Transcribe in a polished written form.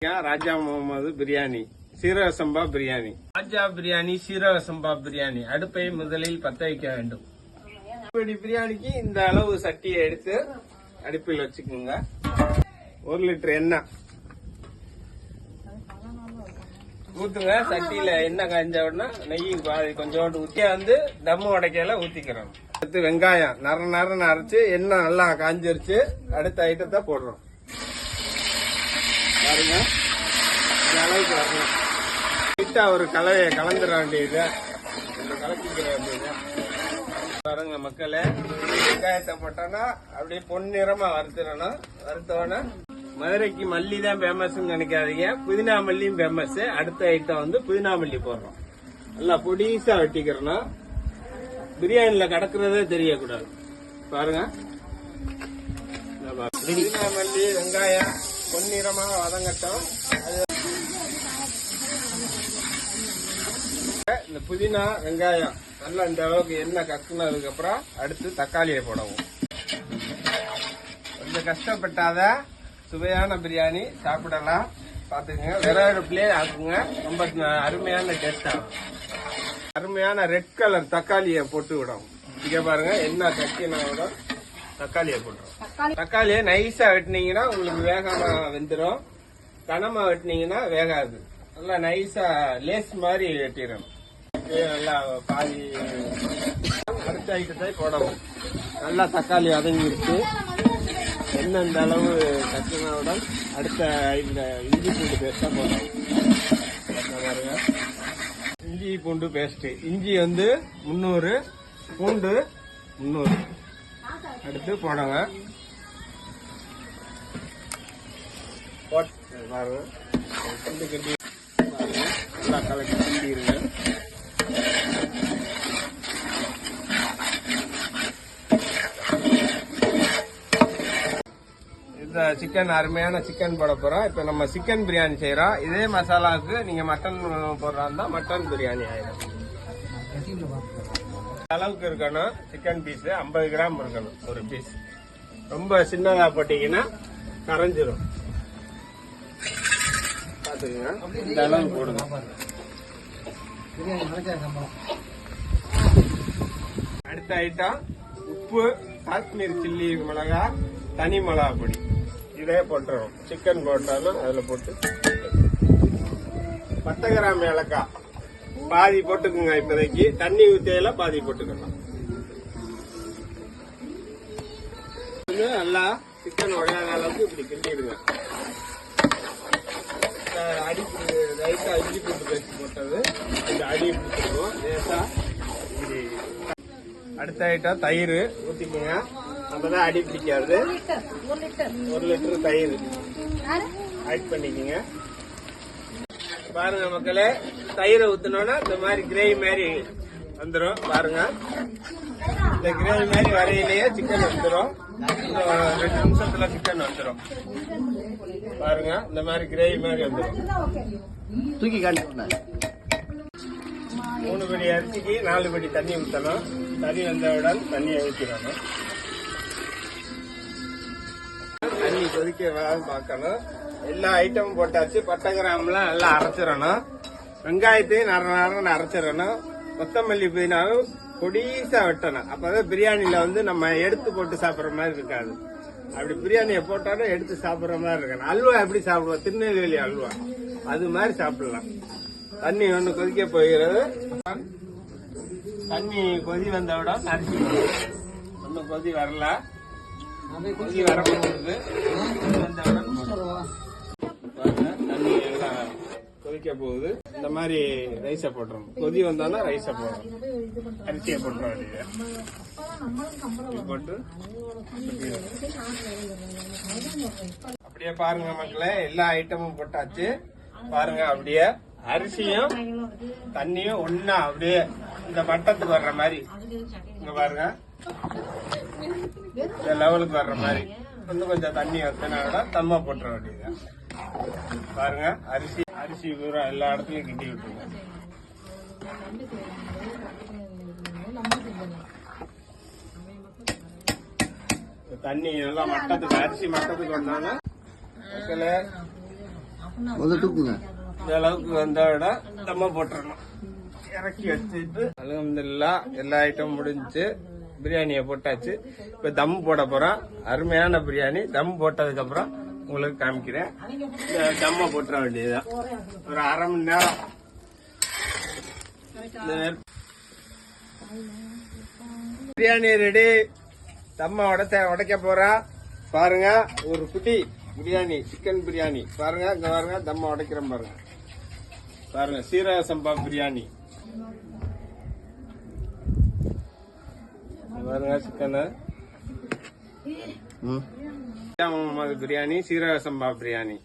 ராஜா முகமது பிரியாணி சீரக சம்பா பிரியாணி. ராஜா பிரியாணி சீரக சம்பா பிரியாணி. அடுப்பை முதலில் பத்த வைக்க வேண்டும். இப்படி பிரியாணிக்கு இந்த அளவு சட்டியை எடுத்து அடுப்பில் வச்சுக்கோங்க. 1 லிட்டர் எண்ணெய் ஊத்துங்க. சட்டியில எண்ணெய் காய்ஞ்ச உடனே நெய் கொஞ்சோண்டு ஊத்தி தம்மு உடைக்கையில ஊத்திக்கிறோம். அடுத்து வெங்காயம் நர அரைச்சு எண்ணெய் நல்லா காஞ்சிருச்சு. அடுத்த ஐட்டத்தை போடுறோம். பாருங்க, இந்த அளவுக்கு வரணும். லைட்டா ஒரு கலையை கலந்துட வேண்டியது. கலக்கிக்கிற வேண்டியது. பாருங்க மக்களே, வெங்காயத்தை போட்டோன்னா அப்படியே பொன்னிறமா வறுத்துடணும். வறுத்தோன்னா மதுரைக்கு மல்லி தான் ஃபேமஸ் நினைக்காதீங்க, புதினா மல்லியும் ஃபேமஸ். அடுத்த ஐட்டம் புதினா மல்லி போடுறோம். நல்லா பொடிசா வெட்டிக்கிறோம். பிரியாணில கடக்குறதே தெரியக்கூடாது. பாருங்க, புதினா மல்லி வெங்காயம் பொன்னிறமாக வதங்கட்டும். இந்த புதினா வெங்காயம் நல்லா இந்த அளவுக்கு எண்ணெய் கக்குனதுக்கு அப்புறம் அடுத்து தக்காளியை போடவும். கொஞ்சம் கஷ்டப்பட்டாத சுவையான பிரியாணி சாப்பிடலாம். பாத்துக்கங்க, விறகுலயே ஆக்குங்க. ரொம்ப அருமையான டேஸ்ட் ஆகும். அருமையான ரெட் கலர் தக்காளியை போட்டு விடும். இங்க பாருங்க, எண்ணெய் கக்கினோட தக்காளியை போட்டுரும். தக்காளியை நைஸா வெட்டினீங்கன்னா உங்களுக்கு வேகமா வெந்துடும். கனமா வெட்டினீங்கன்னா வேகாது. நல்லா நைஸா லேஸ் மாதிரி வெட்டிடணும். நல்லா பாதி அடுத்த ஐட்டத்தை போடவும். நல்லா தக்காளி வதங்கிருச்சு. என்ன இந்த அளவு கட்டினவுடன் அடுத்த இஞ்சி பூண்டு பேஸ்டா போடணும். பாருங்க, இஞ்சி பூண்டு பேஸ்ட். இஞ்சி 300, பூண்டு 300 அடுத்து போடுங்க. பாருங்க, கட்டி நல்லா கலக்கி கிண்டிடுங்க. இந்த சிக்கன் அருமையான சிக்கன் போட போறோம். இப்ப நம்ம சிக்கன் பிரியாணி செய்யறோம். இதே மசாலாவுக்கு நீங்க மட்டன் போடுறா இருந்தா மட்டன் பிரியாணி ஆயிடும். அளவுக்கு இருக்கணும். சிக்கன் பீஸ் 50 கிராம் இருக்கணும் ஒரு பீஸ். ரொம்ப சின்னதா போட்டீங்கன்னா கரைஞ்சிரும். பாத்துக்கங்க, இந்த அளவு போடுங்க. அடுத்த ஐட்டம் உப்பு, காஷ்மீர் சில்லி மிளகா, தனி மிளகா பொடி. இதே போட்டுரும். சிக்கன் போட்டாலும் அதுல போட்டு 10 கிராம் ஏலக்காய் பாதி போட்டுக்குங்க. இப்போதைக்கு தண்ணி ஊத்தையில பாதி போட்டுக்கலாம். நல்லா சிக்கன் உடையாத அளவுக்கு இப்படி கிண்டிடுங்க. லைட்டா இஞ்சி பூண்டு பேஸ்ட் போட்டது இந்த அடி பிடிச்சிருக்கும் லேசா. அடுத்த ஐட்டம் தயிர் ஊத்திக்கோங்க. அப்பதான் அடி பிடிக்காது. 1 லிட்டர் தயிர் ஆட் பண்ணிக்கோங்க. பாருங்க மக்களே, தயிரை ஊத்தினோன்னா இந்த மாதிரி கிரேவி மாதிரி வந்துடும். பாருங்க, இந்த கிரேவி மாதிரி வரையிலேயே சிக்கன் வந்துடும். 2 நிமிஷத்துல சிக்கன் வந்துடும். பாருங்க, இந்த மாதிரி கிரேவி மாதிரி வந்துடும். தூக்கி காட்டி 3 படி அரிசிக்கு 4 படி தண்ணி ஊற்றணும். தண்ணி வந்தவுடன் தண்ணியை ஊற்றிடணும். தண்ணி கொதிக்க பார்க்கணும். எல்லா ஐட்டமும் போட்டாச்சு. 10 கிராம்லாம் நல்லா அரைச்சிடணும். வெங்காயத்தையும் நர அரைச்சிடணும். கொத்தமல்லி புதினாவும் பொடிசா வெட்டணும். அப்பதான் பிரியாணில நம்ம எடுத்து போட்டு சாப்பிட்ற மாதிரி இருக்காது. அப்படி பிரியாணியை போட்டாலும் எடுத்து சாப்பிட்ற மாதிரி இருக்கணும். அல்வா எப்படி சாப்பிடுவோம், திருநெல்வேலி அல்வா, அது மாதிரி சாப்பிடலாம். தண்ணி கொதிக்க போகிறது. தண்ணி கொதி வந்தவுடன் அரிசி ஒன்னும் கொதி வரல, கொதி வரப்போகுது. தண்ணி எல்லாம் கொதிக்க போகுது. இந்த மாதிரி ரைஸை போட்டுரும். கொதி வந்தாலும் ரைஸை போடுறோம். அரிசியை போட்டுற வேண்டியது போட்டு அப்படியே பாருங்க மக்களே, எல்லா ஐட்டமும் போட்டாச்சு. பாருங்க, அப்படியே அரிசியும் தண்ணியும் ஒன்னா அப்படியே இந்த மட்டத்துக்கு வர்ற மாதிரி. இங்க பாருங்க, இந்த லெவலுக்கு வர்ற மாதிரி கொஞ்சம் தண்ணி வத்தினா தம்மா போட்டுற வேண்டியது. பாருங்க, அரிசி பூரா எல்லா இடத்துலயும் கிண்டி விட்டுருங்க. தண்ணி நல்லா மட்டத்துக்கு, அரிசி மட்டத்துக்கு வந்தாலும் தூக்குங்க. இந்த அளவுக்கு வந்தோட தம்ம போட்டுறணும். இறக்கி வச்சுட்டு அல்ஹம்துலில்லாஹ் எல்லா ஐட்டம் முடிஞ்சு பிரியாணியை போட்டாச்சு. இப்ப தம் போட போறோம். அருமையான பிரியாணி. தம் போட்டதுக்கு அப்புறம் உங்களுக்கு காமிக்கிறேன். இந்த தம்ம போட்டுற வேண்டியதுதான். ஒரு அரை மணி நேரம் பிரியாணி ரெடி. தம்ம உடைக்க போறா பாருங்க. ஒரு குட்டி பிரியாணி, சிக்கன் பிரியாணி பாருங்க. இங்க பாருங்க, தம்ம உடைக்கிறேன் பாருங்க. பாருங்க, சீரக சம்பா பிரியாணி பாருங்க. சிக்கன் பிரியாணி, சீரக சம்பா பிரியாணி.